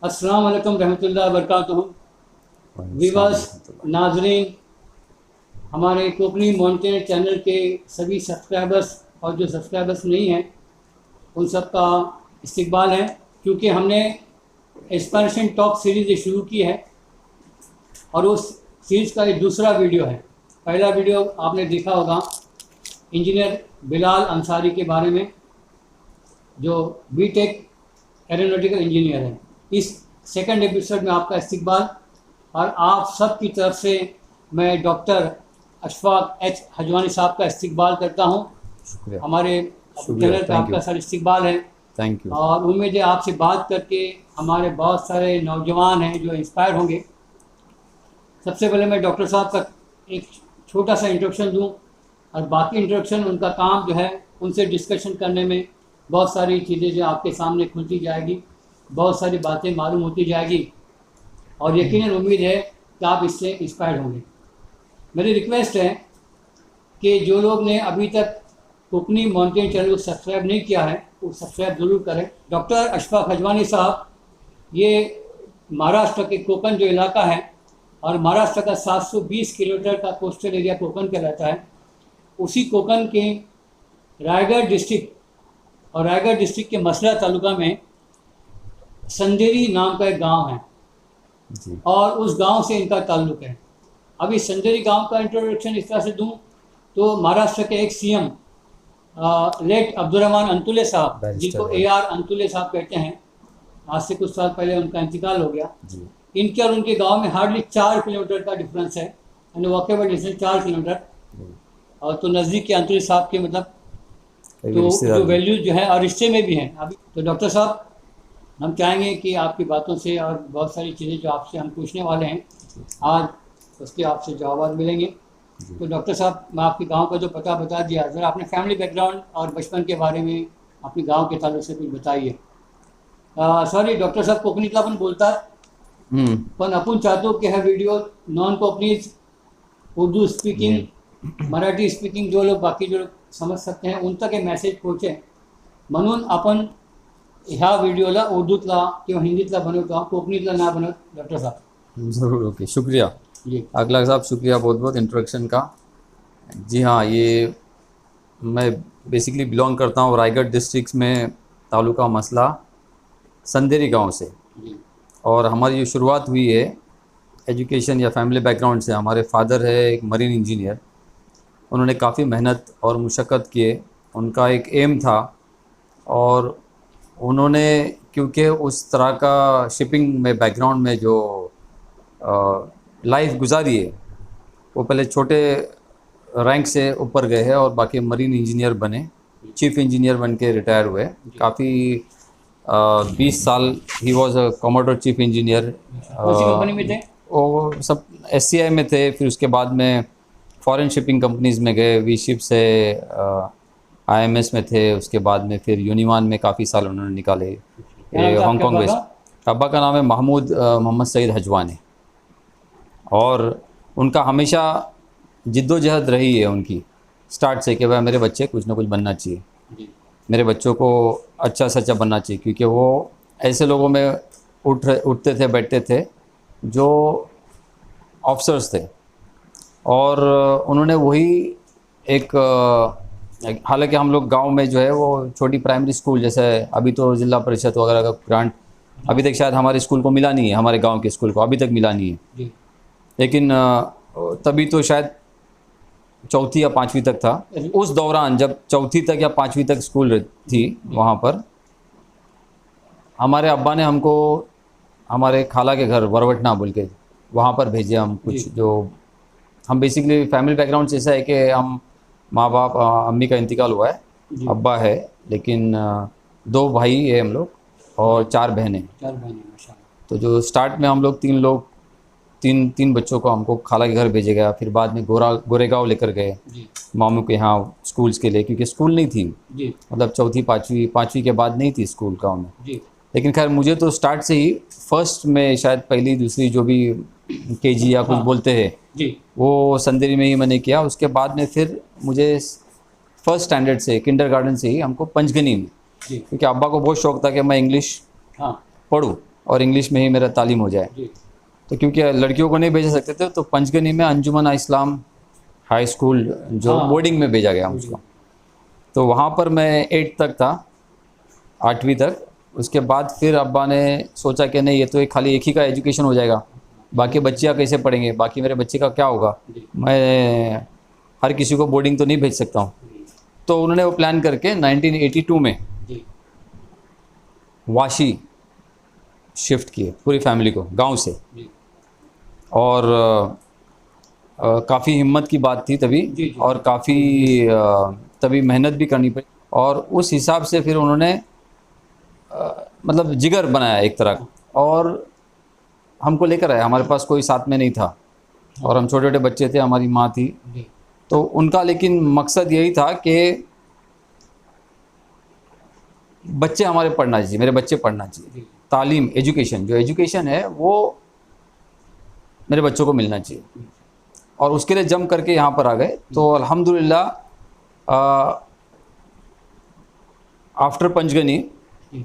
अस्सलाम वालेकुम रहमतुल्लाहि व बरकातुहू। विवास नाजरीन, हमारे कोकनी माउंटेन चैनल के सभी सब्सक्राइबर्स और जो सब्सक्राइबर्स नहीं हैं उन सब का इस्तकबाल है, क्योंकि हमने इंस्पिरेशन टॉक सीरीज़ शुरू की है और उस सीरीज़ का ये दूसरा वीडियो है। पहला वीडियो आपने देखा होगा इंजीनियर बिलाल अंसारी के बारे में, जो बीटेक एरोनॉटिकल इंजीनियर है। इस सेकंड एपिसोड में आपका इस्तकबाल और आप सब की तरफ से मैं डॉक्टर अशफाक एच हजवानी साहब का इस्तकबाल करता हूं। हमारे चैनल पर आपका सर इस्तकबाल है। Thank you. और उम्मीद है आपसे बात करके हमारे बहुत सारे नौजवान हैं जो इंस्पायर होंगे। सबसे पहले मैं डॉक्टर साहब का एक छोटा सा इंट्रोडक्शन दूं और बाकी इंट्रोडक्शन उनका काम जो है उनसे डिस्कशन करने में बहुत सारी चीज़ें जो आपके सामने खुलती जाएगी, बहुत सारी बातें मालूम होती जाएगी और यकीनन उम्मीद है कि आप इससे इंस्पायर्ड होंगे। मेरी रिक्वेस्ट है कि जो लोग ने अभी तक कोकनी माउंटेन चैनल को सब्सक्राइब नहीं किया है वो सब्सक्राइब ज़रूर करें। डॉक्टर अशफाक हजवानी साहब ये महाराष्ट्र के कोकन जो इलाका है और महाराष्ट्र का 720 किलोमीटर का कोस्टल एरिया कोकन कहलाता है, उसी कोकन के रायगढ़ डिस्ट्रिक्ट और रायगढ़ डिस्ट्रिक्ट के मसला तालुका में संदेरी नाम का एक गांव है जी। और उस गांव से इनका ताल्लुक है। अभी संदेरी गांव का इंट्रोडक्शन इस तरह से दूं तो महाराष्ट्र के एक सीएम लेट अब्दुर्रहमान अंतुले साहब, जिनको AR अंतुले साहब कहते हैं, आज से कुछ साल पहले उनका इंतकाल हो गया जी। इनके और उनके गांव में हार्डली 4 किलोमीटर का डिफरेंस है, यानी वॉकेबल डिस्टेंस 4 किलोमीटर। और तो नज़दीक के अंतुले साहब के मतलब तो जो वैल्यूज जो है और रिश्ते में भी हैं। अभी तो डॉक्टर साहब हम चाहेंगे कि आपकी बातों से और बहुत सारी चीज़ें जो आपसे हम पूछने वाले हैं आज उसके आपसे जवाब मिलेंगे। तो डॉक्टर साहब, मैं आपके गांव का जो पता बता दिया, ज़रा अपने फैमिली बैकग्राउंड और बचपन के बारे में अपने गांव के ताल्लुक से कुछ बताइए। सॉरी डॉक्टर साहब, कोकणीतला पण बोलतात पण आपण चाहतो की हा व्हिडिओ नॉन कोकनीज, उर्दू स्पीकिंग, मराठी स्पीकिंग जो लोग बाकी जो लोग समझ सकते हैं उन तक हे मेसेज पोहोचे, म्हणून आपण ह्या व्हिडिओला उर्दूतला किंवा हिंदीतला बनवतो आहोत, कोकणीतला ना बनवत। डॉक्टर साहब ज़रूर, ओके, शुक्रिया जी। अगला साहब, शुक्रिया बहुत बहुत इंट्रोडक्शन का। जी हाँ, ये मैं बेसिकली बिलोंग करता हूँ रायगढ़ डिस्ट्रिक्ट में, तालुका मसला संदेरी गांव से। जी। और हमारी जो शुरुआत हुई है एजुकेशन या फैमिली बैकग्राउंड से, हमारे फादर है एक मरीन इंजीनियर। उन्होंने काफ़ी मेहनत और मुशक्क़त किए, उनका एक एम था और उन्होंने क्योंकि उस तरह का शिपिंग में बैकग्राउंड में जो लाइफ गुजारी है, वो पहले छोटे रैंक से ऊपर गए हैं और बाकी मरीन इंजीनियर बने, चीफ इंजीनियर बन के रिटायर हुए। काफ़ी 20 साल he was a commodore chief engineer. कौन सी कंपनी में थे? वो सब SCI में थे, फिर उसके बाद में फॉरेन शिपिंग कंपनीज़ में गए, वी शिप से IMS में थे, उसके बाद में फिर यूनिवान में काफ़ी साल उन्होंने निकाले, हांगकॉन्ग बेस्ड। अब्बा का नाम है महमूद मोहम्मद सईद हजवानी। और उनका हमेशा जिद्दोजहद रही है उनकी स्टार्ट से कि भाई मेरे बच्चे कुछ ना कुछ बनना चाहिए, मेरे बच्चों को अच्छा सच्चा बनना चाहिए, क्योंकि वो ऐसे लोगों में उठते थे बैठते थे जो ऑफिसर्स थे। और उन्होंने वही एक हालांकि हम लोग गांव में जो है वो छोटी प्राइमरी स्कूल, जैसे अभी तो ज़िला परिषद वगैरह का ग्रांट अभी तक शायद हमारे स्कूल को मिला नहीं है, हमारे गांव के स्कूल को अभी तक मिला नहीं है, लेकिन तभी तो शायद 4वीं या 5वीं तक था। उस दौरान जब 4वीं तक या 5वीं तक स्कूल थी, वहाँ पर हमारे अब्बा ने हमको हमारे खाला के घर वरवटना बोल के वहाँ पर भेजे। हम कुछ जो हम बेसिकली फैमिली बैकग्राउंड से ऐसा है कि हम माँ बाप, अम्मी का इंतकाल हुआ है, अब्बा है, लेकिन 2 भाई है हम लोग और 4 बहनें। तो जो स्टार्ट में हम लोग तीन बच्चों को हमको खाला के घर भेजे गया, फिर बाद में गोरेगांव लेकर गए मामू के यहाँ स्कूल्स के लिए, क्योंकि स्कूल नहीं थी जी। मतलब 4वीं 5वीं के बाद नहीं थी स्कूल गाँव में जी। लेकिन खैर मुझे तो स्टार्ट से ही फर्स्ट में शायद पहली दूसरी जो भी KG या कुछ बोलते हैं जी, वो संदेरी में ही मैंने किया। उसके बाद में फिर मुझे फर्स्ट स्टैंडर्ड से किंडरगार्टन से ही हमको पंचगनी में, क्योंकि अब्बा को बहुत शौक था कि मैं इंग्लिश पढ़ूँ, और इंग्लिश में ही मेरा तालीम हो जाए। जी तो क्योंकि लड़कियों को नहीं भेज सकते थे तो पंचगनी में अंजुमन इस्लाम हाई स्कूल जो हाँ। बोर्डिंग में भेजा गया मुझको। तो वहाँ पर मैं 8th तक था, 8वीं तक। उसके बाद फिर अब्बा ने सोचा कि नहीं, ये तो खाली एक ही का एजुकेशन हो जाएगा, बाकी बच्चियाँ कैसे पढ़ेंगे, बाकी मेरे बच्चे का क्या होगा, जी मैं हर किसी को बोर्डिंग तो नहीं भेज सकता हूँ। तो उन्होंने वो प्लान करके 1982 में जी वाशी शिफ्ट किए पूरी फैमिली को गांव से। जी और काफ़ी हिम्मत की बात थी तभी, जी, जी। और काफ़ी तभी मेहनत भी करनी पड़ी। और उस हिसाब से फिर उन्होंने मतलब जिगर बनाया एक तरह का, और हमको लेकर आए। हमारे पास कोई साथ में नहीं था और हम छोटे छोटे बच्चे थे, हमारी माँ थी। जी तो उनका लेकिन मकसद यही था कि बच्चे हमारे पढ़ना चाहिए, मेरे बच्चे पढ़ना चाहिए। जी तालीम, एजुकेशन, जो एजुकेशन है वो मेरे बच्चों को मिलना चाहिए। और उसके लिए जम करके यहाँ पर आ गए। तो अल्हम्दुलिल्लाह आफ्टर पंचगनी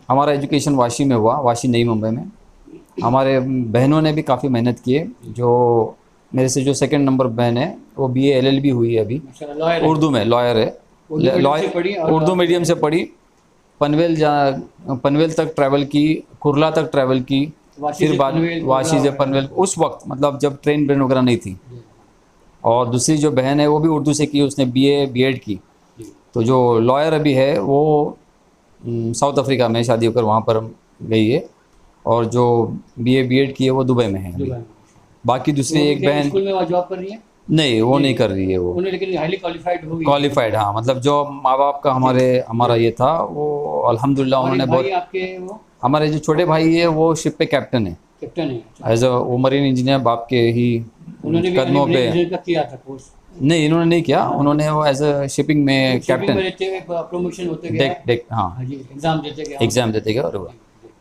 हमारा एजुकेशन वाशी में हुआ, वाशी नई मुंबई में। हमारे बहनों ने भी काफ़ी मेहनत की है। जो मेरे से जो सेकंड नंबर बहन है वो BA LLB हुई है अभी, माशाल्लाह, लॉयर है। उर्दू में लॉयर है। मीडियम से पढ़ी और उर्दू मीडियम से पढ़ी, पनवेल तक ट्रैवल की, कुर्ला तक ट्रैवल की, वाशी फिर से बाद पनवेल, वाशी से कुर्ला पनवेल, उस वक्त मतलब जब ट्रेन ब्रेन वगैरह नहीं थी। और दूसरी जो बहन है वो भी उर्दू से की, उसने BA B.Ed की। जी तो जो लॉयर अभी है वो साउथ अफ्रीका में शादी होकर वहाँ पर गई है, और जो BA B.Ed की है वो दुबई में है अभी। दुबई में। बाकी दूसरी एक बहन स्कूल में वो जॉब कर रही है। नहीं, वो नहीं कर रही है वो। उन्हें लेकिन हाईली क्वालिफाइड होगी। क्वालिफाइड, हाँ, मतलब जो माँ बाप का हमारा ये था वो अल्हम्दुलिल्लाह और एक उन्होंने भाई बहुत। आपके वो हमारे जो छोटे भाई है वो शिप पे कैप्टन है, कैप्टन है। अच्छा। एज वो मरीन इंजीनियर बाप के ही उन्होंने भी कदमों पे। इंजीनियर का किया था कोर्स। नहीं, इन्होंने नहीं किया, उन्होंने वो एज अ शिपिंग में शिपिंग में कैप्टन, रहते हुए प्रमोशन होते गया। डेक हाँ, हाँ जी, एग्जाम देते गया। एग्ज़ाम देते गए और हुआ।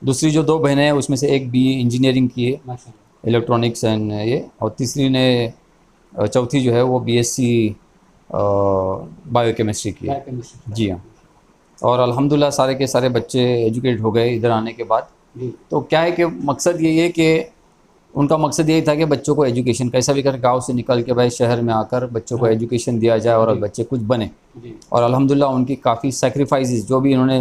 दूसरी जो 2 बहनें हैं उसमें से एक BA इंजीनियरिंग की है, माशाल्लाह। इलेक्ट्रॉनिक्स एंड ये, और तीसरी ने चौथी जो है वो BSc बायोकेमिस्ट्री की है। बायोकेमिस्ट्री। जी हाँ। और अल्हम्दुलिल्लाह सारे के सारे बच्चे एजुकेट हो गए इधर आने के बाद। जी तो क्या है कि मकसद यही है कि उनका मकसद यही था कि बच्चों को एजुकेशन कैसा भी कर गांव से निकल के भाई शहर में आकर बच्चों को एजुकेशन दिया जाए और बच्चे कुछ बने। जी। और अल्हम्दुलिल्लाह उनकी काफ़ी सेक्रीफाइसेस जो भी इन्होंने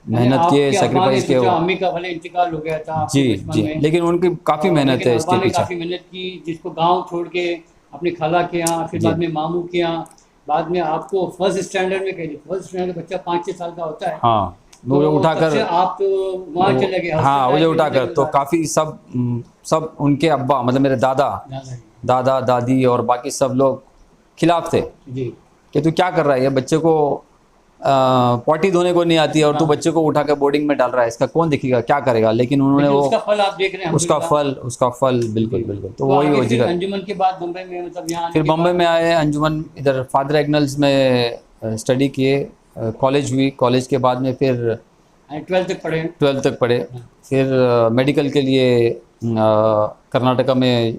मेहनत किए, आपके अब्बा ने सेक्रीफाइस किए सोचा, अम्मी का भले इंतकाल हो गया था आपके जी बचपन जी, में, लेकिन उनकी काफ़ी मेहनत लेकिन है अब्बा इसके ने पीछे। काफ़ी मेहनत की, जिसको गांव छोड़ के अपने खाला के यहाँ, फिर जी। बाद में मामू के यहाँ, बाद में आपको फर्स्ट स्टैंडर्ड में कह दी। फर्स्ट स्टैंडर्ड बच्चा 5-6 साल का होता है। हाँ, मुझे तो उठाकर, तब से आप तो वहाँ चले गए। हाँ, मुझे हॉस्पिटल उठाकर तो में काफ़ी सब उनके अब्बा मतलब मेरे दादा दादी और बाकी सब लोग खिलाफ थे जी। कि तू क्या कर रहा है, ये बच्चे को पॉटी धोने को नहीं आती है और तू बच्चे को उठाकर बोर्डिंग में डाल रहा है, इसका कौन देखेगा, क्या करेगा। लेकिन उन्होंने लेकिन वो उसका फल आप देख रहे हैं। उसका फल बिल्कुल बिल्कुल। तो वही आगे वो फिर जिगर। अंजुमन के बाद मुंबई में, मतलब यहाँ आने फिर के बम्बई बाद में आए, अंजुमन इधर फादर एग्नल्स में स्टडी किए, कॉलेज हुई। कॉलेज के बाद में फिर 12th तक पढ़े। 12th तक पढ़े। फिर मेडिकल के लिए कर्नाटका में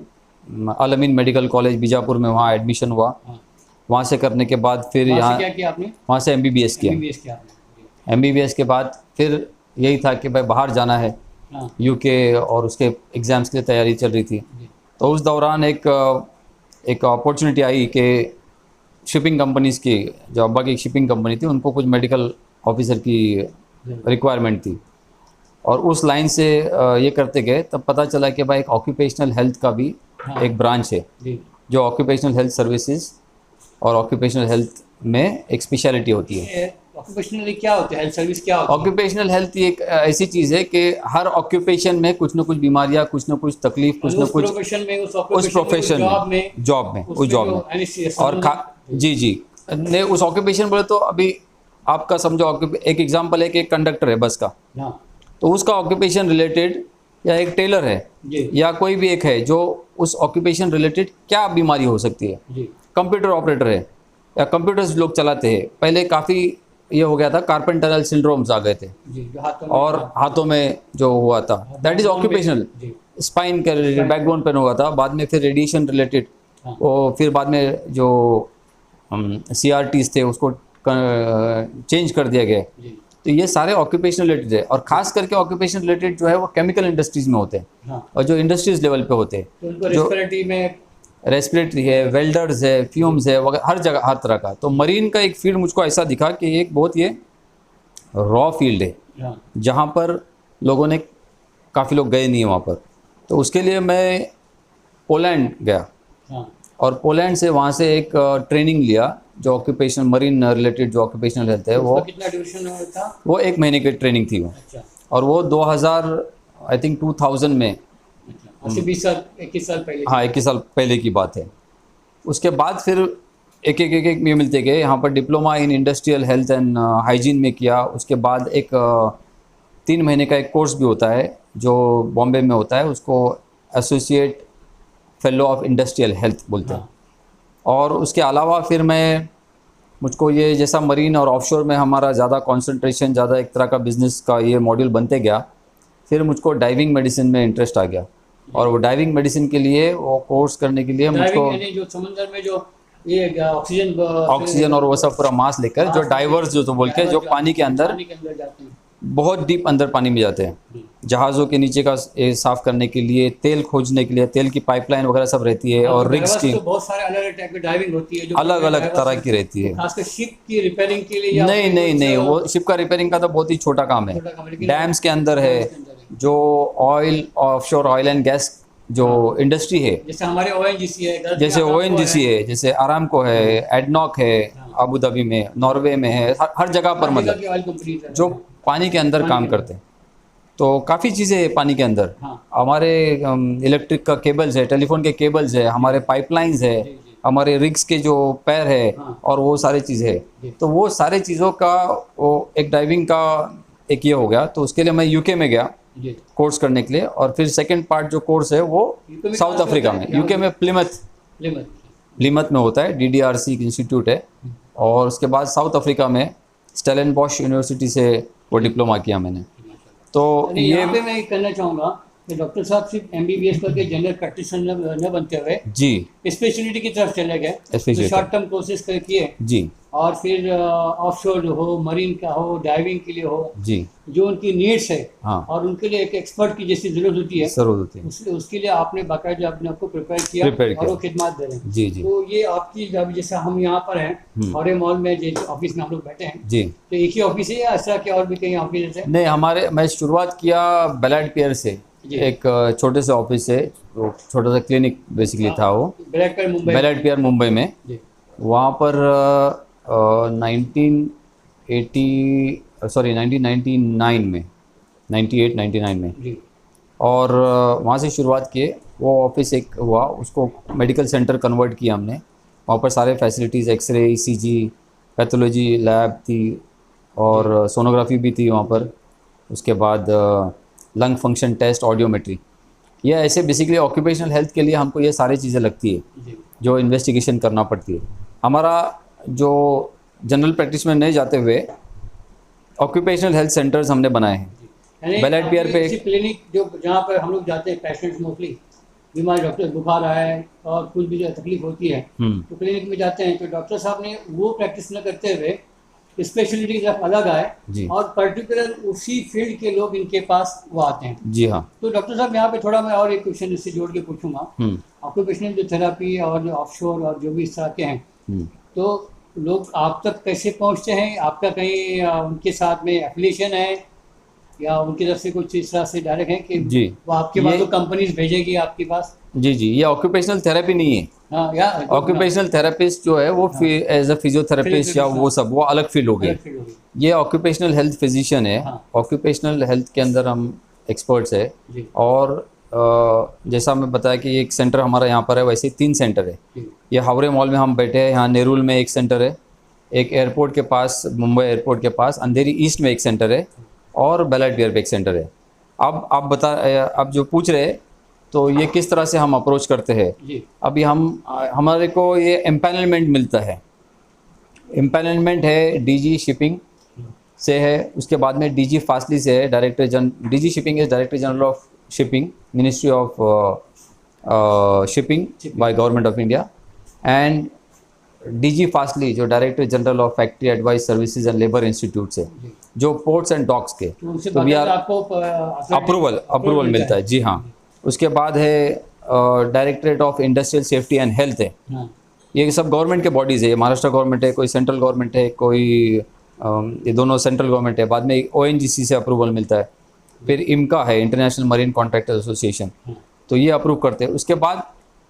अलमीन मेडिकल कॉलेज बीजापुर में वहाँ एडमिशन हुआ। हाँ। वहाँ से करने के बाद फिर वहाँ से यहाँ क्या किया आपने? वहाँ से MBBS किया। MBBS किया आपने। MBBS के बाद फिर यही था कि भाई बाहर जाना है, हाँ UK, और उसके एग्ज़ाम्स के लिए तैयारी चल रही थी। जी। तो उस दौरान एक अपॉर्चुनिटी आई कि शिपिंग कंपनीज़ की, जो अब्बा की शिपिंग कंपनी थी, उनको कुछ मेडिकल ऑफिसर की रिक्वायरमेंट थी। और उस लाइन से ये करते गए, तब पता चला कि भाई एक ऑक्यूपेशनल हेल्थ का भी एक ब्रांच है, जी जो ऑक्यूपेशनल हेल्थ सर्विसेज और ऑक्यूपेशनल हेल्थ में एक स्पेशलिटी होती है। ऑक्यूपेशनल क्या होता है? हेल्थ सर्विस क्या होती है? ऑक्यूपेशनल हेल्थ एक ऐसी चीज़ है कि हर ऑक्यूपेशन में कुछ ना कुछ बीमारियां, कुछ ना कुछ तकलीफ, कुछ ना कुछ प्रोफेशन में, उस प्रोफेशन में, जॉब में और जी ने उस ऑक्यूपेशन बोले तो अभी आपका समझो एक एग्जांपल है कि एक कंडक्टर है बस का, हाँ तो उसका ऑक्यूपेशन रिलेटेड, या एक टेलर है, जी या कोई भी एक है जो उस ऑक्यूपेशन रिलेटेड क्या बीमारी हो सकती है। जी कंप्यूटर ऑपरेटर है या कंप्यूटर्स लोग चलाते हैं, पहले काफ़ी ये हो गया था, कार्पन टनल सिंड्रोम्स आ गए थे, जी, जो हाथों में और हाथों में जो हुआ था, दैट इज ऑक्यूपेशनल। जी स्पाइन के रिलेटेड, बैकबोन पेन हुआ था, बाद में फिर रेडिएशन रिलेटेड, हाँ। और फिर बाद में जो CRTs थे उसको चेंज कर दिया गया। जी तो ये सारे ऑक्यूपेशनल रिलेटेड है, और खास करके ऑक्यूपेशन रिलेटेड जो है वो केमिकल इंडस्ट्रीज में होते हैं, हाँ, और जो इंडस्ट्रीज लेवल पे होते हैं, तो उनको जो रेस्पिरेटरी में रेस्पिरेटरी है, वेल्डर्स है, फ्यूम्स है वगैरह, हर जगह हर तरह का। तो मरीन का एक फील्ड मुझको ऐसा दिखा कि एक बहुत ये रॉ फील्ड है, हाँ, जहाँ पर लोगों ने, काफ़ी लोग गए नहीं हैं वहाँ पर। तो उसके लिए मैं पोलैंड गया, हाँ, और पोलैंड से वहाँ से एक ट्रेनिंग लिया, जो ऑक्यूपेशन मरीन रिलेटेड जो ऑक्यूपेशनल हेल्थ है उसका वो कितना ड्यूरेशन था? वो 1 महीने की ट्रेनिंग थी वो, अच्छा, और वो 2000 आई थिंक 2000 में, अच्छा, आज से 20 साल 21 साल पहले। हाँ 21 साल पहले की बात है। उसके बाद फिर एक ये मिलते गए। यहाँ पर diploma in industrial health and hygiene में किया। उसके बाद एक 3 महीने का एक कोर्स भी होता है जो बॉम्बे में होता है, उसको associate fellow of industrial health बोलते हैं। हाँ, और उसके अलावा फिर मुझको ये जैसा मरीन और ऑफशोर में हमारा ज़्यादा कंसंट्रेशन, ज़्यादा एक तरह का बिजनेस का ये मॉड्यूल बनते गया, फिर मुझको डाइविंग मेडिसिन में इंटरेस्ट आ गया। और वो डाइविंग मेडिसिन के लिए वो कोर्स करने के लिए मुझको डाइविंग यानी जो समुद्र में जो ये ऑक्सीजन और वो सब पूरा मास लेकर, जो डाइवर्स जो तो बोल के, जो पानी के अंदर जाते हैं। बहुत डीप अंदर पानी में जाते हैं, जहाज़ों के नीचे का ये साफ़ करने के लिए, तेल खोजने के लिए, तेल की पाइपलाइन वगैरह सब रहती है, और रिग्स की तो बहुत सारे अलग अलग टाइप की डाइविंग होती है, जो अलग अलग तरह की रहती है। खासकर शिप की रिपेयरिंग के लिए या नहीं फिर नहीं कुछ नहीं, वो शिप का रिपेयरिंग का तो बहुत ही छोटा काम है। छोटा काम है, लेकिन डैम्स के अंदर है, जो oil, offshore oil and gas जो इंडस्ट्री है, जैसे हमारे ONGC है, जैसे ONGC है, जैसे आरामको है, एडनॉक है, अबू धाबी में, नॉर्वे में है, हर जगह पर, मतलब ऑयल कंपनी जो पानी के अंदर काम करते हैं। तो काफ़ी चीज़ें हैं पानी के अंदर। हाँ। हमारे इलेक्ट्रिक का केबल्स है, टेलीफोन के केबल्स है, हमारे पाइपलाइंस है, हमारे रिग्स के जो पैर है, हाँ। और वो सारी चीज़ें है। तो वो सारे चीज़ों का वो एक डाइविंग का एक ये हो गया। तो उसके लिए मैं UK में गया जी, कोर्स करने के लिए, और फिर सेकंड पार्ट जो कोर्स है वो UK में साउथ कहाँ से अफ्रीका होता में, है? UK में प्लिमथ। प्लीमथ में होता है, DDRC इंस्टीट्यूट है। और उसके बाद साउथ अफ्रीका में स्टेलेनबॉश यूनिवर्सिटी से वो डिप्लोमा किया मैंने। तो यानी ये यहाँ पे मैं कहना चाहूँगा कि डॉक्टर साहब सिर्फ MBBS करके जनरल प्रैक्टिशनर न बनते हुए जी स्पेशलिटी की तरफ चले गए, Specialty। शॉर्ट टर्म कोर्सेज किए, जी और फिर ऑफशोर हो, मरीन का हो, डाइविंग के लिए हो, जी जो उनकी नीड्स है, हाँ, और उनके लिए एक एक्सपर्ट की जैसी जरूरत होती है, जरूर होती है। उसके लिए आपने बाकायदा अपने आपको प्रिपेयर किया Prepare और वो किया। खिदमत दे रहे हैं। जी जी तो ये आपकी जब जैसे हम यहाँ पर हैं हॉरे मॉल में, जैसे ऑफिस में हम लोग बैठे हैं, जी। तो एक ही ऑफिस है या ऐसा कि और भी कहीं ऑफिस है? नहीं, मैं शुरुआत किया बेलाड पियर से, जी। एक छोटे से ऑफिस से, तो छोटा सा क्लिनिक बेसिकली था वो, ब्लैक पर मुंबई। बेलाड पियर मुंबई में। जी, वहाँ पर 1999 में, 98-99 में, जी, और वहाँ से शुरुआत किए। वो ऑफिस एक हुआ, उसको मेडिकल सेंटर कन्वर्ट किया हमने। वहाँ पर सारे facilities, x ray, ECG, pathology lab थी, और सोनोग्राफी भी थी वहाँ पर। उसके बाद लंग फंक्शन टेस्ट, ऑडियोमेट्री, ये ऐसे बेसिकली ऑक्यूपेशनल हेल्थ के लिए हमको ये सारी चीज़ें लगती है, जी, जो इन्वेस्टिगेशन करना पड़ती है। हमारा जो जनरल प्रैक्टिस में नहीं जाते हुए ऑक्यूपेशनल हेल्थ सेंटर्स हमने बनाए हैं। यानी बेलाड पियर पे ऐसी क्लिनिक जो जहाँ पर हम लोग जाते हैं, पेशेंट्स मोस्टली बीमार, डॉक्टर बुखार आया है और कुछ भी तकलीफ होती है, तो क्लिनिक में जाते हैं, तो डॉक्टर साहब ने वो प्रैक्टिस न करते हुए स्पेशलिटी की तरफ अलग आए, जी और पर्टिकुलर उसी फील्ड के लोग इनके पास वो आते हैं। जी हाँ। तो डॉक्टर साहब यहाँ पे थोड़ा मैं और एक क्वेश्चन इससे जोड़ के पूछूंगा। ऑक्यूपेशनल जो थेरापी और जो ऑफशोर और जो भी इस तरह के हैं, तो लोग आप तक कैसे पहुँचते हैं? आपका कहीं उनके साथ में एफिलिएशन है, या उनकी तरफ से कुछ इस तरह से डायरेक्ट है कि जी वो आपके पास तो कंपनीज भेजेगी आपके पास? जी जी, ये ऑक्यूपेशनल थेरेपी नहीं है। हाँ, या ऑक्यूपेशनल थेरेपिस्ट जो है वो एज अ फिजियोथेरेपिस्ट या वो सब, वो अलग फील्ड हो गई। अलग फील्ड होगी। ये ऑक्यूपेशनल हेल्थ फिजिशियन है। हाँ। ऑक्यूपेशनल हेल्थ के अंदर हम एक्सपर्ट्स है। जी, और जैसा मैं बताया कि एक सेंटर हमारा यहाँ पर है, वैसे ही 3 सेंटर है। जी, ये हावड़े मॉल में हम बैठे हैं, यहाँ नेरुल में एक सेंटर है, एक एयरपोर्ट के पास, मुंबई एयरपोर्ट के पास अंधेरी ईस्ट में एक सेंटर है, और बेलाड पियर पे एक सेंटर है। अब आप जो पूछ रहे हैं, तो ये किस तरह से हम अप्रोच करते हैं। जी, अभी हमारे को ये एम्पैनलमेंट मिलता है। एम्पैनलमेंट है DG शिपिंग से है, उसके बाद में DG फास्टली से है, DG shipping is director general of shipping, ministry of shipping by government of India, and DG fastly जो director general of factory advice services and labour institute से। जो पोर्ट्स एंड डॉक्स के, तो उनसे तो we are आपको approval मिलता है। जी हाँ। उसके बाद है directorate of industrial safety and health है। हाँ, ये सब गवर्नमेंट के बॉडीज़ है, ये महाराष्ट्र गवर्नमेंट है, कोई सेंट्रल गवर्नमेंट है, कोई ये दोनों सेंट्रल गवर्नमेंट है। बाद में ONGC से अप्रूवल मिलता है। फिर IMCA है, इंटरनेशनल मरीन कॉन्ट्रैक्टर एसोसिएशन, तो ये अप्रूव करते हैं। उसके बाद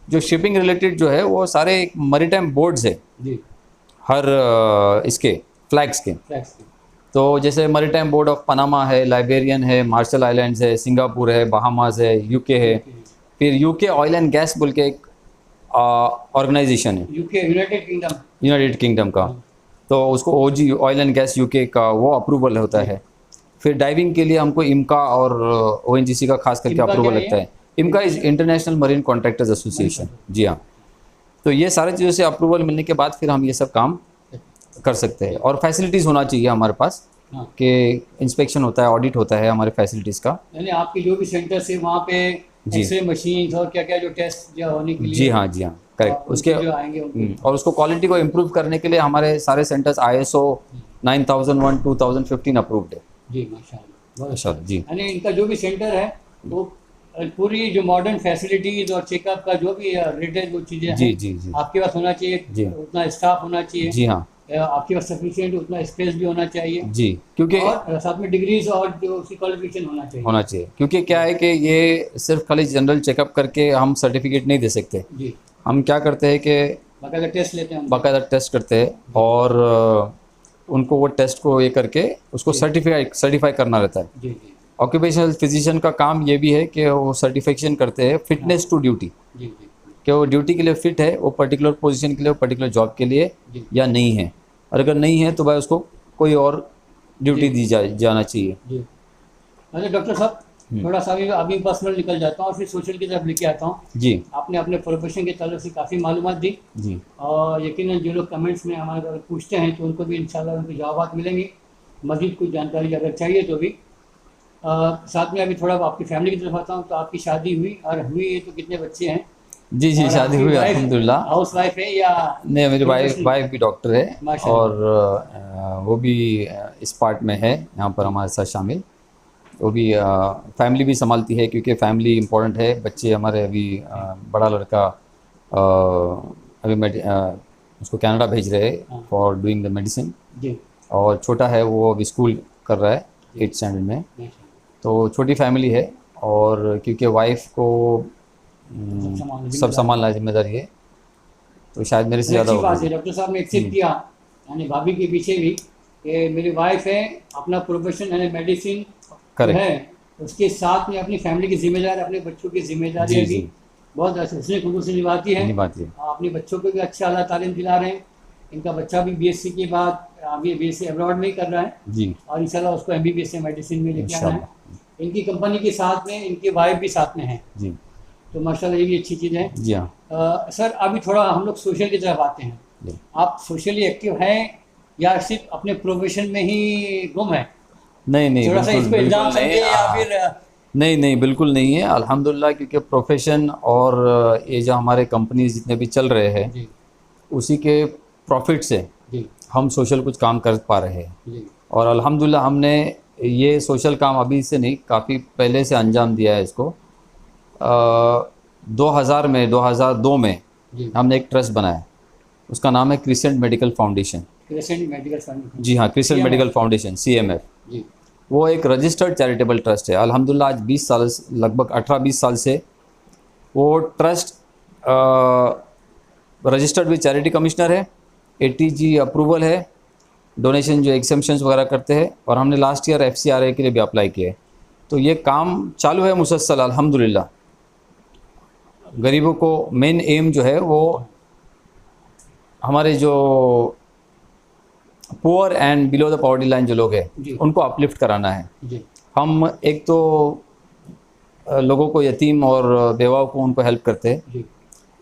जो शिपिंग रिलेटेड जो है वो सारे मरीटाइम बोर्ड्स है जी, हर इसके फ्लैग्स के। टैक्स की। तो जैसे मरीटाइम बोर्ड ऑफ पनामा है, लाइबेरियन है, मार्शल आइलैंड्स है, सिंगापुर है, बहामास है, UK है। फिर UK ऑयल एंड गैस बोल के एक ऑर्गेनाइजेशन है UK, United kingdom. United kingdom का, तो उसको OG oil and gas UK का वो अप्रूवल होता है। फिर डाइविंग के लिए हमको IMCA और ONGC का खास करके IMCA अप्रूवल क्या लगता है। IMCA is international marine contractors association. जी हाँ। तो ये सारी चीज़ों से अप्रूवल मिलने के बाद फिर हम ये सब काम कर सकते हैं। और फैसिलिटीज़ होना चाहिए हमारे पास हाँ, कि इंस्पेक्शन होता है, ऑडिट होता है हमारे फैसिलिटीज़ का। यानी आपके जो भी सेंटर से वहाँ पे जी। एक्सरे मशीन और क्या क्या जो टेस्ट जो होने के लिए, जी हाँ, जी हाँ, करेक्ट। उसके जो आएंगे उनको, और उसको क्वालिटी को इम्प्रूव करने के लिए हमारे सारे सेंटर्स ISO 9001 2015 अप्रूव्ड है। जी माशाल्लाह, बहुत अच्छा अच्छा। जी। यानी इनका जो भी सेंटर है वो पूरी जो मॉडर्न फैसिलिटीज और चेकअप का जो भी रिलेटेड वो चीज़ें जी हैं जी जी आपके पास होना चाहिए, जी। उतना स्टाफ होना चाहिए, जी हाँ आपके पास सफिशिएंट उतना स्पेस भी होना चाहिए, जी। क्योंकि और साथ में डिग्रीज और जो उसकी क्वालिफिकेशन होना चाहिए। क्योंकि क्या है कि ये सिर्फ खाली जनरल चेकअप करके हम सर्टिफिकेट नहीं दे सकते। जी, हम क्या करते हैं कि बाकायदा टेस्ट लेते हैं हम। बाकायदा टेस्ट करते हैं और उनको वो टेस्ट को ये करके उसको सर्टिफाई करना रहता है। जी जी ऑक्यूपेशनल फिजिशियन का काम ये भी है कि वो सर्टिफिकेशन करते हैं फिटनेस टू ड्यूटी, जी जी कि वो ड्यूटी के लिए फिट है, वो पर्टिकुलर पोजीशन के लिए, पर्टिकुलर जॉब के लिए जी या नहीं है। और अगर नहीं है तो भाई उसको कोई और ड्यूटी दी जाना चाहिए। जी। अच्छा डॉक्टर साहब, थोड़ा सा अभी पर्सनल निकल जाता हूँ और फिर सोशल की तरफ लेके आता हूँ। जी आपने अपने प्रोफेशन के ताल्लुक से काफ़ी मालूमात दी, जी और यकीनन जो लोग कमेंट्स में हमारे अगर पूछते हैं तो उनको भी इंशाल्लाह उनके जवाब मिलेंगे। मज़ीद कुछ जानकारी अगर चाहिए तो भी साथ में अभी थोड़ा आपकी फैमिली की तरफ आता हूँ। तो आपकी शादी हुई और हुई है तो कितने बच्चे हैं? जी जी, शादी हुई अल्हम्दुलिल्लाह। हाउस वाइफ है या? नहीं, मेरी वाइफ भी डॉक्टर है माशाल्लाह। और वो भी इस पार्ट में है यहाँ पर हमारे साथ शामिल। वो भी फैमिली भी संभालती है क्योंकि फैमिली इम्पोर्टेंट है। बच्चे हमारे अभी बड़ा लड़का अभी उसको कनाडा भेज रहे हैं फॉर डूइंग द मेडिसिन, जी और छोटा है वो अभी स्कूल कर रहा है 8th स्टैंडर्ड में। माशाल्लाह। तो छोटी फैमिली है और क्योंकि वाइफ को सब संभालना जिम्मेदारी है, तो शायद मेरे से ज़्यादा अच्छी बात है होगी। डॉक्टर साहब ने एक्सेप्ट किया, यानी भाभी के पीछे भी कि मेरी वाइफ है, अपना प्रोफेशन यानी मेडिसिन करेक्ट है, उसके साथ में अपनी फैमिली की जिम्मेदारी, अपने बच्चों की जिम्मेदारी जी भी जी बहुत हusn खुलूस से निभाती है। निभाती है। अपने बच्चों को भी अच्छा अल्लाह तालीम दिला रहे हैं। इनका बच्चा भी BSc के बाद अभी BSc अब्रॉड में ही कर रहा है जी और इंशाल्लाह उसको MBBS से मेडिसिन में लेके आना है। इंशाल्लाह। इनकी कंपनी के साथ में इनकी वाइफ भी साथ में है, जी तो माशाल्लाह ये भी अच्छी चीज़ है। जी हाँ सर अभी थोड़ा हम लोग सोशल की तरफ आते हैं। जी। आप सोशली एक्टिव हैं या सिर्फ अपने प्रोफेशन में ही गुम है? नहीं नहीं, थोड़ा सा बिल्कुल इसको इल्जाम बिल्कुल समझे नहीं। या फिर नहीं नहीं, बिल्कुल नहीं है अल्हम्दुलिल्लाह। क्योंकि प्रोफेशन और ये जो हमारे कंपनीज जितने भी चल रहे हैं जी उसी के प्रॉफिट से जी हम सोशल कुछ काम कर पा रहे हैं। जी और अल्हम्दुलिल्लाह हमने ये सोशल काम अभी से नहीं, काफ़ी पहले से अंजाम दिया है इसको। 2002 में जी हमने एक ट्रस्ट बनाया, उसका नाम है Crescent Medical Foundation. Crescent Medical Foundation. जी हाँ, Crescent CMF Medical Foundation CMF। जी वो एक रजिस्टर्ड चैरिटेबल ट्रस्ट है। अल्हम्दुलिल्लाह आज 20 साल, लगभग 18-20 साल से वो trust registered with charity commissioner है, ATG अप्रूवल है, डोनेशन जो एग्जेम्पशंस वगैरह करते हैं, और हमने लास्ट ईयर FCRA के लिए भी अप्लाई किया है। तो ये काम चालू है मुसलसल अल्हम्दुलिल्लाह। गरीबों को मेन एम जो है वो हमारे जो poor and below the poverty line जो लोग जी। हैं उनको अपलिफ्ट कराना है। जी हम एक तो लोगों को, यतीम और बेवाओं को, उनको हेल्प करते हैं जी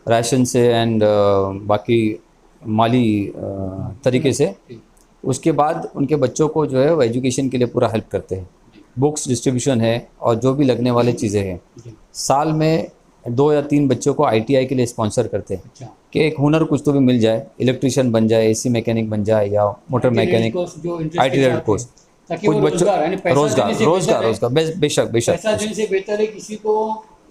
राशन से एंड बाकी माली तरीके से। जी उसके बाद उनके बच्चों को जो है वो एजुकेशन के लिए पूरा हेल्प करते हैं। बुक्स डिस्ट्रीब्यूशन है और जो भी लगने वाली चीज़ें हैं। जी। साल में 2 या 3 बच्चों को ITI के लिए स्पॉन्सर करते हैं अच्छा, कि एक हुनर कुछ तो भी मिल जाए, इलेक्ट्रिशियन बन जाए, AC मैकेनिक बन जाए या मोटर मैकेनिक, कोर्स जो IT रेड कोर्स। ताकि कुछ वो बच्चों रोजगार यानी पैसा रोजगार देने से रोजगार बेहतर है, रोजगार बेशक बेशक पैसा देने से बेहतर है किसी को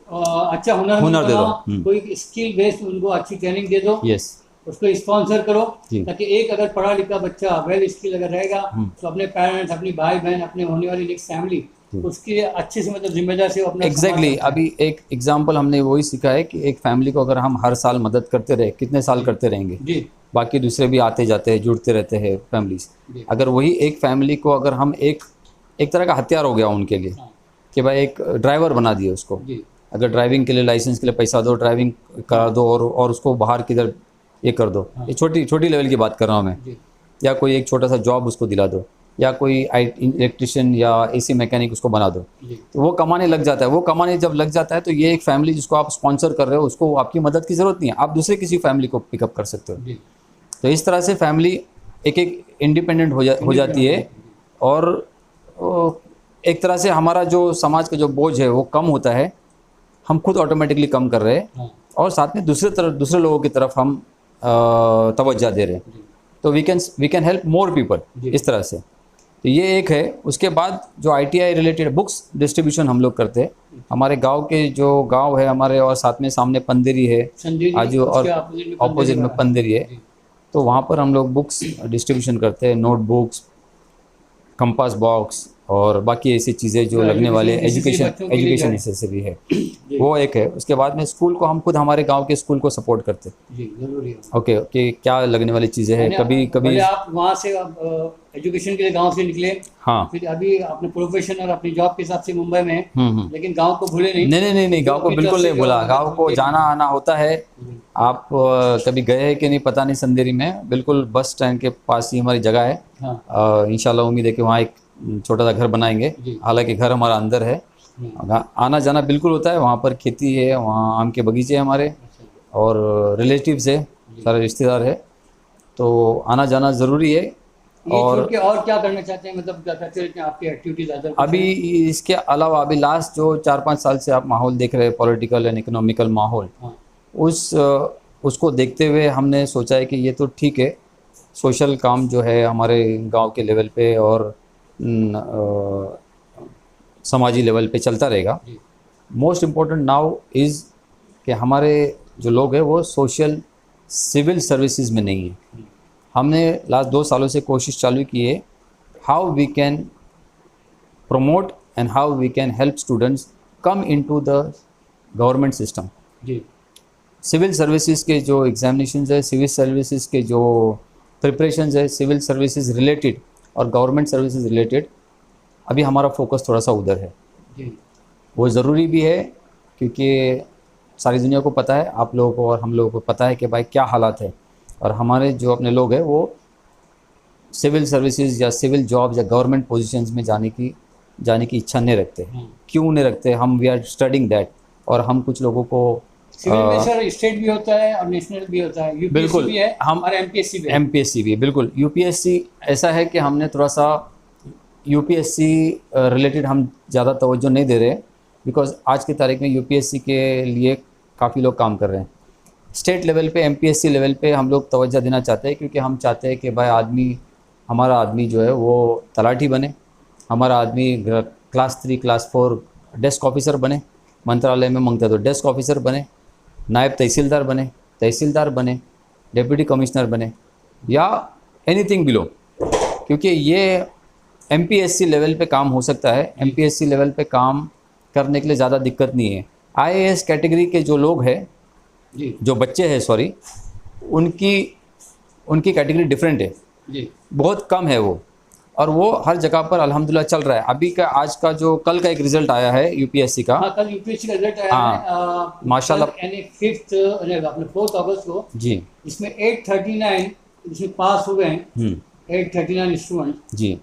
अच्छा हुनर हुनर दे दो। बनाओ, कोई स्किल बेस्ड उनको अच्छी ट्रेनिंग दे दो, यस उसको स्पॉन्सर करो, जी। ताकि एक अगर पढ़ा लिखा बच्चा वेल स्किल अगर रहेगा तो अपने पेरेंट्स, अपनी भाई बहन, अपने होने वाली नेक्स्ट फैमिली, उसकी अच्छे से मतलब जिम्मेदार से वो अपना संभाल एग्जैक्टली सकता है। अभी एक एग्जांपल हमने वही सीखा है कि एक फैमिली को अगर हम हर साल मदद करते रहे, कितने साल करते रहेंगे, जी बाकी दूसरे भी आते जाते हैं, जुड़ते रहते हैं फैमिलीज। जी अगर वही एक फैमिली को अगर हम एक एक तरह का हथियार हो गया उनके लिए हाँ कि भाई एक ड्राइवर बना दिए उसको, जी अगर ड्राइविंग के लिए लाइसेंस के लिए पैसा दो, ड्राइविंग करा दो और उसको बाहर किधर ये कर दो, ये छोटी छोटी लेवल की बात कर रहा हूँ मैं, जी या कोई एक छोटा सा जॉब उसको दिला दो, या कोई इलेक्ट्रिशियन या एसी मैकेनिक उसको बना दो, जी तो वो कमाने लग जाता है। वो कमाने जब लग जाता है तो ये एक फैमिली जिसको आप स्पॉन्सर कर रहे हो उसको आपकी मदद की ज़रूरत नहीं है, आप दूसरे किसी फैमिली को पिकअप कर सकते हो। जी तो इस तरह से फैमिली एक एक इंडिपेंडेंट हो जाती है, और एक तरह से हमारा जो समाज का जो बोझ है वो कम होता है, हम खुद ऑटोमेटिकली कम कर रहे हैं, हाँ और साथ में दूसरे लोगों की तरफ हम तवज्जो दे रहे हैं, जी तो we can help more people जी। इस तरह से। तो ये एक है। उसके बाद जो ITI रिलेटेड बुक्स डिस्ट्रीब्यूशन हम लोग करते हैं, हमारे गांव के जो गांव है हमारे, और साथ में सामने पंदेरी है संजय जी, आजू, और उसके ऑपोजिट में पंदेरी है, जी तो वहाँ पर हम लोग बुक्स डिस्ट्रीब्यूशन करते हैं, नोटबुक्स, कंपास बॉक्स और बाकी ऐसी चीज़ें जो लगने वाले एजुकेशन नेसेसरी है, वो एक है। उसके बाद में स्कूल को हम खुद हमारे गांव के स्कूल को सपोर्ट करते हैं। जी जरूरी है। ओके ओके, क्या लगने वाली चीज़ें हैं, कभी कभी पहले आप वहाँ से एजुकेशन के लिए गांव से निकले, हाँ फिर अभी अपने प्रोफेशन और अपनी जॉब के हिसाब से मुंबई में हैं, लेकिन गांव को भूले नहीं। नहीं, गांव को बिल्कुल नहीं भूला। गांव को जाना आना होता है। आप कभी गए हैं कि नहीं पता नहीं, संदेरी में बिल्कुल बस स्टैंड के पास ही हमारी जगह है। हाँ इंशाल्लाह उम्मीद है कि वहाँ एक छोटा सा घर बनाएंगे, जी। हालांकि घर हमारा अंदर है। आना जाना बिल्कुल होता है, वहाँ पर खेती है, वहाँ आम के बगीचे हैं हमारे, और रिलेटिव्स है, सारे रिश्तेदार है, तो आना जाना ज़रूरी है। और क्या करना चाहते हैं, मतलब क्या करते हैं आपकी एक्टिविटीज अदर? अभी इसके अलावा अभी लास्ट जो 4-5 साल से आप माहौल देख रहे हैं, पॉलिटिकल एंड इकोनॉमिकल माहौल, हाँ उसको देखते हुए हमने सोचा है कि ये तो ठीक है, सोशल काम जो है हमारे गांव के लेवल पे और समाजी लेवल पे चलता रहेगा। जी मोस्ट इम्पोर्टेंट नाउ इज़ कि हमारे जो लोग हैं वो सोशल सिविल सर्विसेज में नहीं है। हमने लास्ट 2 सालों से कोशिश चालू की है, how we can promote and how we can help students come into the government system. जी सिविल सर्विसेज के जो एग्जामिनेशंस है, सिविल सर्विसेज के जो प्रिपरेशंस है, सिविल सर्विसेज रिलेटेड और गवर्नमेंट सर्विसेज रिलेटेड, अभी हमारा फोकस थोड़ा सा उधर है। जी वो ज़रूरी भी है क्योंकि सारी दुनिया को पता है, आप लोगों को और हम लोगों को पता है कि भाई क्या हालात है, और हमारे जो अपने लोग हैं वो सिविल सर्विसेज या सिविल जॉब्स या गवर्नमेंट पोजीशंस में जाने की इच्छा नहीं रखते। क्यों नहीं रखते? हम वी आर स्टडिंग दैट, और हम कुछ लोगों को सिविल में सर स्टेट भी होता है और नेशनल भी होता है, यूपीएससी बिल्कुल भी है हम और एमपीएससी भी है। एमपीएससी भी है, बिल्कुल। यूपीएससी ऐसा है कि हमने थोड़ा सा यूपीएससी रिलेटेड हम ज़्यादा तवज्जो नहीं दे रहे, बिकॉज आज की तारीख में यूपीएससी के लिए काफ़ी लोग काम कर रहे हैं। स्टेट लेवल पे, एमपीएससी लेवल पे हम लोग तवज्जो देना चाहते हैं, क्योंकि हम चाहते हैं कि भाई हमारा आदमी जो है वो तलाठी बने, हमारा आदमी क्लास 3 क्लास 4 डेस्क ऑफिसर बने, मंत्रालय में मांगते तो डेस्क ऑफिसर बने, नायब तहसीलदार बने, डिप्टी कमिश्नर बने, या एनीथिंग बिलो, क्योंकि ये एमपीएससी लेवल पे काम हो सकता है। एमपीएससी लेवल पे काम करने के लिए ज़्यादा दिक्कत नहीं है। आईएएस कैटेगरी के जो लोग हैं, जी जो बच्चे हैं सॉरी, उनकी कैटेगरी डिफरेंट है, जी बहुत कम है वो, और वो हर जगह पर अल्हम्दुलिल्लाह चल रहा है। अभी का आज का जो कल का एक रिजल्ट आया है यूपीएससी का, हाँ कल यूपीएससी का रिजल्ट आया है माशाल्लाह, यानी 4 अगस्त को, जी इसमें 839 इसमें पास हो गए हैं, 839 स्टूडेंट जी।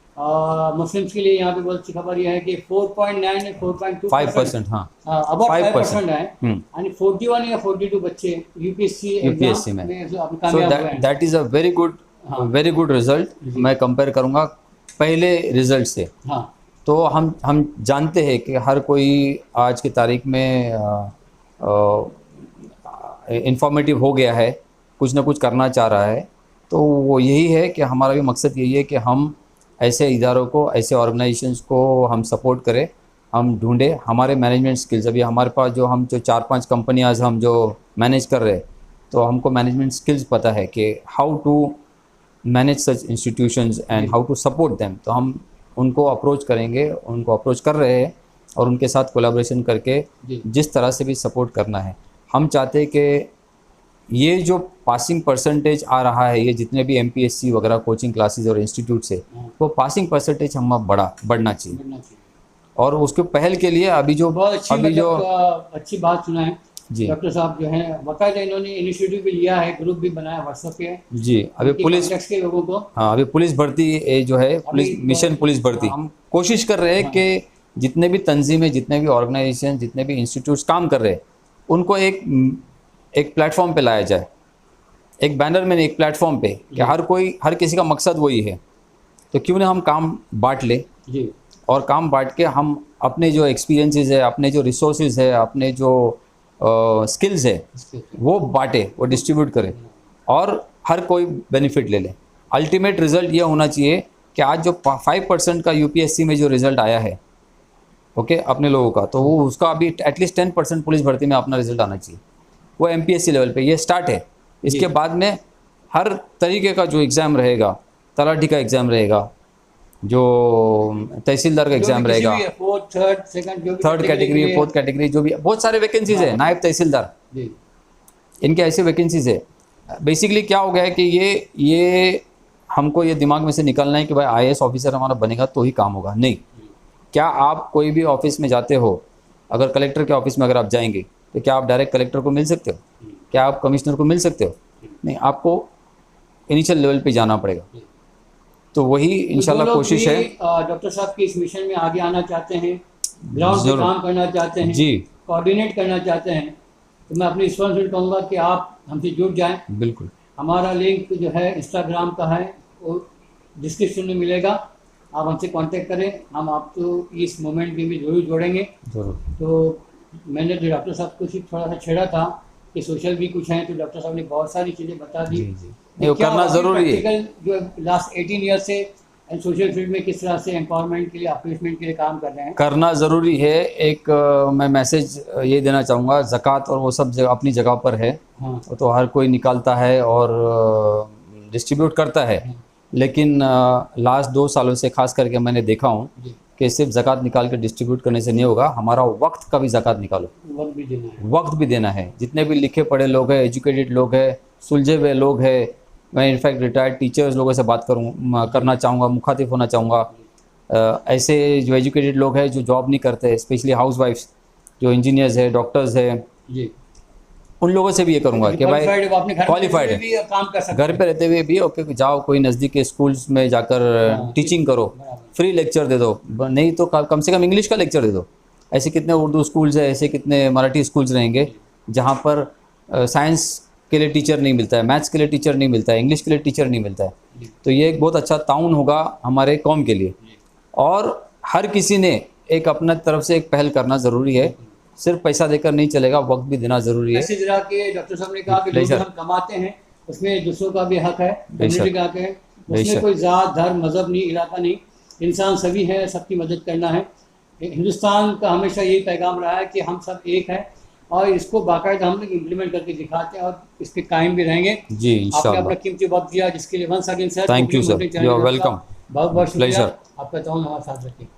मुस्लिम्स के लिए यहाँ पे बहुत अच्छी खबर यह है कि 4.9 है, 4.2%, हाँ अबाउट 5% है, हम्म। यानी 41 या 42 बच्चे यूपीएससी में कामयाब सो हुए हैं। That is a very good result. मैं कंपेयर करूँगा पहले रिजल्ट से। हाँ तो हम जानते हैं कि हर कोई आज की तारीख में इंफॉर्मेटिव हो गया है, कुछ ना कुछ करना चाह रहा है। तो वो यही है कि हमारा भी मकसद यही है कि हम ऐसे इदारों को, ऐसे ऑर्गेनाइजेशंस को हम सपोर्ट करें, हम ढूंढे हमारे मैनेजमेंट स्किल्स। अभी हमारे पास जो 4-5 कंपनी आज हम जो मैनेज कर रहे हैं, तो हमको मैनेजमेंट स्किल्स पता है कि how to manage such institutions and how to support them. तो हम उनको अप्रोच करेंगे, उनको अप्रोच कर रहे हैं और उनके साथ कोलैबोरेशन करके जिस तरह से भी सपोर्ट करना है। हम चाहते हैं कि ये जो पासिंग परसेंटेज आ रहा है, ये जितने भी MPSC वगैरह कोचिंग क्लासेस और इंस्टीट्यूट से, वो पासिंग परसेंटेज हम बढ़ना चाहिए। और उसके पहल के लिए अभी जो अच्छी बात सुना है जी डॉक्टर साहब जो है, बाकायदा इन्होंने इनिशिएटिव भी लिया है, ग्रुप भी बनाया व्हाट्सएप पे जी। अभी पुलिस के लोगों को, हाँ, अभी पुलिस भर्ती जो है, पुलिस मिशन पुलिस भर्ती, हम कोशिश कर रहे हैं कि जितने भी तंजीमें, जितने भी ऑर्गेनाइजेशन, जितने भी इंस्टीट्यूट्स काम कर रहे हैं, उनको एक प्लेटफॉर्म पे लाया जाए, एक बैनर में, एक प्लेटफॉर्म पे, कि हर किसी का मकसद वही है। तो क्यों ना हम काम बांट ले जी, और काम बांट के हम अपने जो एक्सपीरियंसेस है, अपने जो रिसोर्सेज है, अपने जो स्किल्स है, वो बांटे, वो डिस्ट्रीब्यूट करें और हर कोई बेनिफिट ले ले। अल्टीमेट रिजल्ट ये होना चाहिए कि आज जो 5% का UPSC में जो रिज़ल्ट आया है, ओके, अपने लोगों का, तो वो उसका अभी एटलीस्ट 10% पुलिस भर्ती में अपना रिजल्ट आना चाहिए। वो MPSC लेवल पे ये स्टार्ट है। इसके बाद में हर तरीके का जो एग्ज़ाम रहेगा, तलाठी का एग्ज़ाम रहेगा, जो तहसीलदार का एग्ज़ाम रहेगा, थर्ड कैटेगरी, फोर्थ कैटेगरी, जो भी बहुत सारे वैकेंसीज है, नायब तहसीलदार, इनके ऐसे वैकेंसीज है। बेसिकली क्या हो गया है कि ये हमको ये दिमाग में से निकालना है कि भाई IAS ऑफिसर हमारा बनेगा तो ही काम होगा। नहीं, क्या आप कोई भी ऑफिस में जाते हो, अगर कलेक्टर के ऑफिस में अगर आप जाएंगे, तो क्या आप डायरेक्ट कलेक्टर को मिल सकते हो? क्या आप कमिश्नर को मिल सकते हो? नहीं, आपको इनिशियल लेवल पे जाना पड़ेगा। तो वही इंशाल्लाह कोशिश है। डॉक्टर साहब की इस मिशन में आगे आना चाहते हैं, ग्राउंड पे काम करना चाहते हैं जी, कोऑर्डिनेट करना चाहते हैं, तो मैं अपनी स्पॉन्सर कहूँगा कि आप हमसे जुड़ जाएं। बिल्कुल, हमारा लिंक जो है इंस्टाग्राम का है, वो डिस्क्रिप्शन में मिलेगा, आप हमसे कांटेक्ट करें, हम आपको इस मोमेंट में भी जरूर जोड़ेंगे। तो मैंने जो डॉक्टर साहब को सिर्फ थोड़ा सा छेड़ा था कि सोशल भी कुछ हैं, तो डॉक्टर साहब ने बहुत सारी चीज़ें बता दी। ये करना ज़रूरी है। जो लास्ट 18 ईयर से सोशल फील्ड में किस तरह से एम्पावरमेंट के लिए, अपलिफ्टमेंट के लिए काम कर रहे हैं, करना ज़रूरी है। एक मैं मैसेज ये देना चाहूँगा, ज़कात और वो सब जगह अपनी जगह पर है। हाँ, तो हर कोई निकालता है और डिस्ट्रीब्यूट करता है, लेकिन लास्ट 2 सालों से खास करके मैंने देखा हूँ कि सिर्फ ज़कात निकाल के डिस्ट्रीब्यूट करने से नहीं होगा, हमारा वक्त का भी ज़कात निकालो, वक्त भी देना है। जितने भी लिखे पढ़े लोग हैं, एजुकेटेड लोग हैं, सुलझे हुए लोग हैं, मैं इनफैक्ट रिटायर्ड टीचर्स लोगों से बात करना चाहूँगा, मुखातिब होना चाहूँगा। ऐसे जो एजुकेटेड लोग हैं जो जॉब नहीं करते, स्पेशली हाउस वाइफ्स जो इंजीनियर्स है, डॉक्टर्स है, उन लोगों से भी ये करूँगा कि भाई क्वालिफाइड है, काम कर सकते, घर पे रहते हुए भी ओके, जाओ कोई नज़दीक के स्कूल्स में जाकर टीचिंग करो, फ्री लेक्चर दे दो, नहीं तो कम से कम इंग्लिश का लेक्चर दे दो। ऐसे कितने उर्दू स्कूल्स है, ऐसे कितने मराठी स्कूल्स रहेंगे जहाँ पर साइंस के लिए टीचर नहीं मिलता है, मैथ्स के लिए टीचर नहीं मिलता है, इंग्लिश के लिए टीचर नहीं मिलता है। तो ये एक बहुत अच्छा ताउन होगा हमारे कौम के लिए। और हर किसी ने एक अपना तरफ से एक पहल करना ज़रूरी है, सिर्फ पैसा देकर नहीं चलेगा, वक्त भी देना ज़रूरी है। ऐसे जरा के डॉक्टर साहब ने कहा कि जो हम कमाते हैं उसमें दूसरों का भी हक है, कम्युनिटी का हक है, उसमें कोई जात, धर्म, मज़हब नहीं, इलाका नहीं, इंसान सभी है, सबकी मदद करना है। हिंदुस्तान का हमेशा यही पैगाम रहा है कि हम सब एक हैं, और इसको बाकायदा हम लोग इम्प्लीमेंट करके दिखाते हैं और इसके कायम भी रहेंगे। जी, इंशाल्लाह। आपने अपना कीमती वक्त दिया, जिसके लिए once again sir thank you sir, you are welcome, बहुत बहुत शुक्रिया प्लेजर। आपका, ताउन हमारे साथ रखिए।